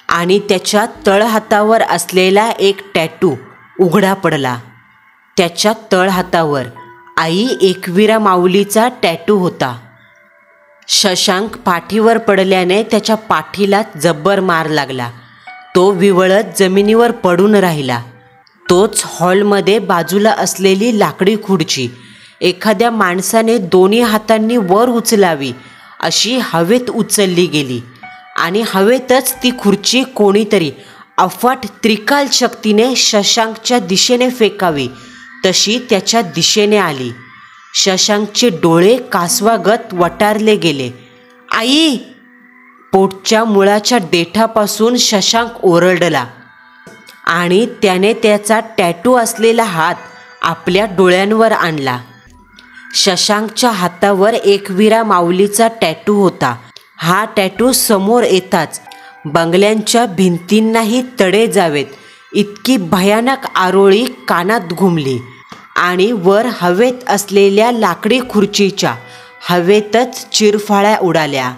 आणि त्याच्या तळहातावर असलेला एक टॅटू उघडा पडला. त्याच्या तळहातावर आई एकविरा माऊलीचा टॅटू होता. शशांक पाठीवर पडल्याने त्याच्या पाठीला जब्बर मार लागला. तो विवळत जमिनीवर पडून राहिला. तोच हॉलमध्ये बाजूला असलेली लाकडी खुर्ची एखाद्या माणसाने दोन्ही हातांनी वर उचलावी अशी हवेत उचलली गेली आणि हवेतच ती खुर्ची कोणीतरी अफाट त्रिकाल शक्तीने शशांकच्या दिशेने फेकावी तशी त्याच्या दिशेने आली. शशांकचे डोळे कासवागत वटारले गेले. आई! पोटच्या मुळाच्या देठापासून शशांक ओरडला आणि त्याने त्याचा टॅटू असलेला हात आपल्या डोळ्यांवर आणला. शशांकच्या हातावर एकविरा माऊलीचा टॅटू होता. हा टॅटू समोर येताच बंगल्यांच्या भिंतींनाही तडे जावेत इतकी भयानक आरोळी कानात घुमली आणि वर हवेत असलेल्या लाकडी खुर्चीच्या हवेतच चिरफाळ्या उडाल्या.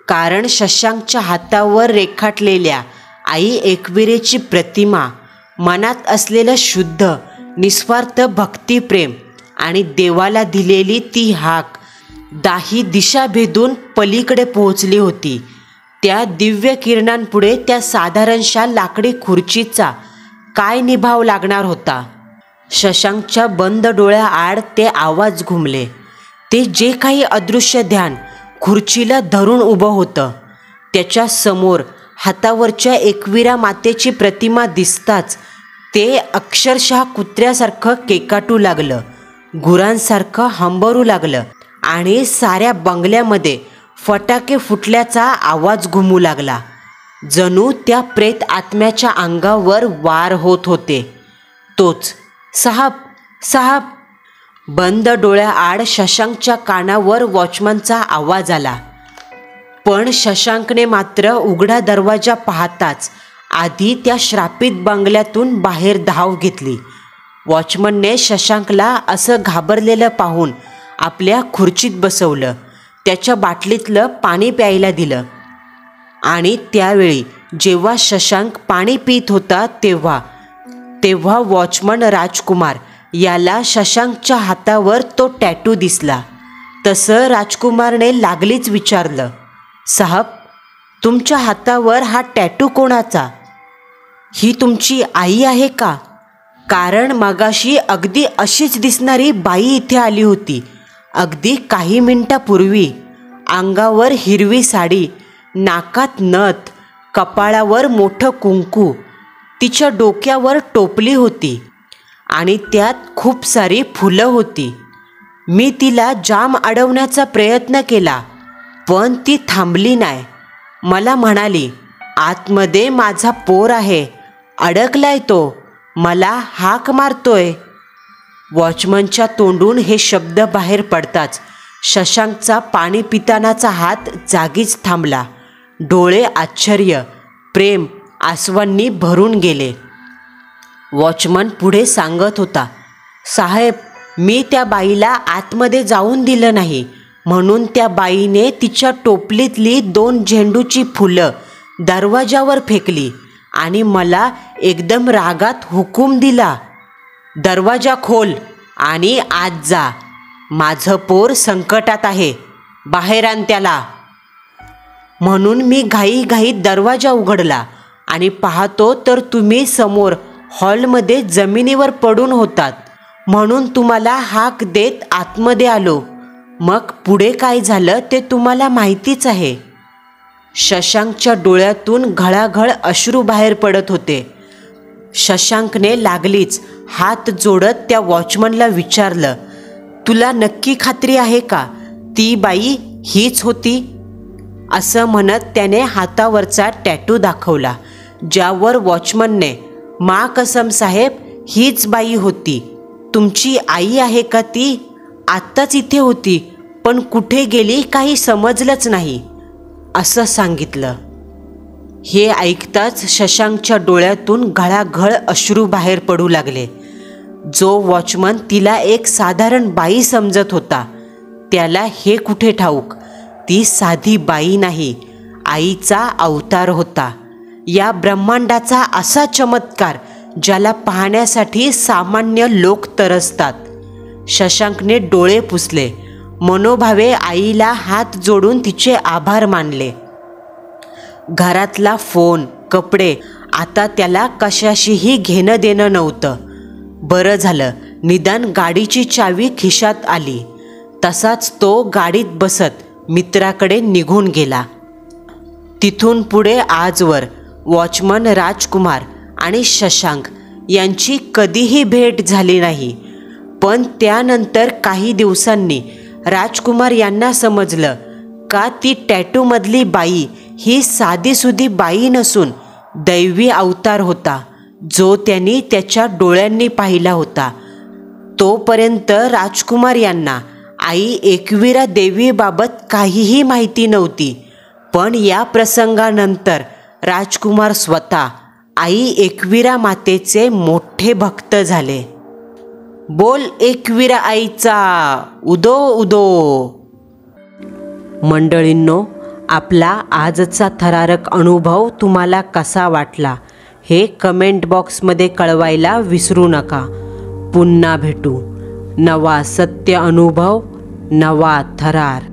कारण शशांकच्या हातावर रेखाटलेल्या आई एकविरेची प्रतिमा, मनात असलेलं शुद्ध निस्वार्थ भक्तिप्रेम आणि देवाला दिलेली ती हाक दाही दिशा भेदून पलीकडे पोहोचली होती. त्या दिव्य किरणांपुढे त्या साधारणशा लाकडी खुर्चीचा काय निभाव लागणार होता. शशांकच्या बंद डोळ्याआड ते आवाज घुमले. ते जे काही अदृश्य ध्यान खुर्चीला धरून उभं होतं, त्याच्या समोर हातावरच्या एकविरा मातेची प्रतिमा दिसताच ते अक्षरशः कुत्र्यासारखं केकाटू लागलं, गुरांसारखं हंबरू लागलं आणि साऱ्या बंगल्यामध्ये फटाके फुटल्याचा आवाज घुमू लागला. जणू त्या प्रेत आत्म्याच्या अंगावर वार होत होते. तोच साहब साहब. बंद डोळ्याआड शशांकच्या कानावर वॉचमनचा आवाज आला. पण शशांकने मात्र उघडा दरवाजा पाहताच आधी त्या श्रापित बंगल्यातून बाहेर धाव घेतली. वॉचमनने शशांकला असं घाबरलेलं पाहून आपल्या खुर्चीत बसवलं, त्याच्या बाटलीतलं पाणी प्यायला दिलं. आणि त्यावेळी जेव्हा शशांक पाणी पित होता तेव्हा वॉचमन राजकुमार याला शशांकच्या हातावर तो टॅटू दिसला. तसं राजकुमारने लागलीच विचारलं, साहब, तुमच्या हातावर हा टॅटू कोणाचा? ही तुमची आई आहे का? कारण मगाशी अगदी अशीच दिसणारी बाई इथे आली होती, अगदी काही मिनिटापूर्वी. अंगावर हिरवी साडी, नाकात नथ, कपाळावर मोठं कुंकू, तिच्या डोक्यावर टोपली होती आणि त्यात खूप सारी फुलं होती. मी तिला जाम अडवण्याचा प्रयत्न केला, पण ती थांबली नाही. मला म्हणाली, आतमध्ये माझा पोर आहे, अडकलाय तो, मला हाक मारतोय. वॉचमनच्या तोंडून हे शब्द बाहेर पडताच शशांकचा पाणी पितानाचा हात जागीच थांबला. डोळे आश्चर्य, प्रेम, आसवांनी भरून गेले. वॉचमन पुढे सांगत होता, साहेब, मी त्या बाईला आतमध्ये जाऊन दिलं नाही, म्हणून त्या बाईने तिच्या टोपलीतली 2 झेंडूची फुलं दरवाजावर फेकली आणि मला एकदम रागात हुकूम दिला, दरवाजा खोल आणि आत जा. माझं पोर संकटात आहे, बाहेर आण त्याला. म्हणून मी घाईघाईत दरवाजा उघडला आणि पाहतो तर तुम्ही समोर हॉलमध्ये जमिनीवर पडून होतात, म्हणून तुम्हाला हाक देत आतमध्ये आलो. मग पुढे काय झालं ते तुम्हाला माहितीच आहे. शशांकच्या डोळ्यातून घळाघळ अश्रू बाहेर पडत होते. शशांकने लागलीच हात जोडत त्या वॉचमनला विचारलं, तुला नक्की खात्री आहे का ती बाई हीच होती? असं म्हणत त्याने हातावरचा टॅटू दाखवला, ज्यावर वॉचमनने, मा कसम साहेब, हीच बाई होती. तुमची आई आहे का ती? आत्ताच इथे होती, पण कुठे गेली काही समजलंच नाही, असं सांगितलं. हे ऐकताच शशांकच्या डोळ्यातून घळाघळ अश्रू बाहेर पडू लागले. जो वॉचमन तिला एक साधारण बाई समजत होता, त्याला हे कुठे ठाऊक, ती साधी बाई नाही, आईचा अवतार होता. या ब्रह्मांडाचा असा चमत्कार ज्याला पाहण्यासाठी सामान्य लोक तरसतात. शशांकने डोळे पुसले, मनोभावे आईला हात जोडून तिचे आभार मानले. घरातला फोन, कपडे आता त्याला कशाशीही घेणं देणं नव्हतं. बरं झालं निदान गाडीची चावी खिशात आली. तसाच तो गाडीत बसत मित्राकडे निघून गेला. तिथून पुढे आजवर वॉचमन राजकुमार आणि शशांक यांची कधीही भेट झाली नाही. पण त्यानंतर काही दिवसांनी राजकुमार यांना समजलं का ती टॅटूमधली बाई ही साधीसुधी बाई नसून दैवी अवतार होता, जो त्यांनी त्याच्या डोळ्यांनी पाहिला होता. तोपर्यंत राजकुमार यांना आई एकविरा देवीबाबत काहीही माहिती नव्हती. पण या प्रसंगानंतर राजकुमार स्वतः आई एकविरा मातेचे मोठे भक्त झाले. बोल एकविरा आईचा उदो उदो. मंडळींनो, आपला आजचा थरारक अनुभव तुम्हाला कसा वाटला हे कमेंट बॉक्समध्ये कळवायला विसरू नका. पुन्हा भेटू. नवा सत्य अनुभव, नवा थरार.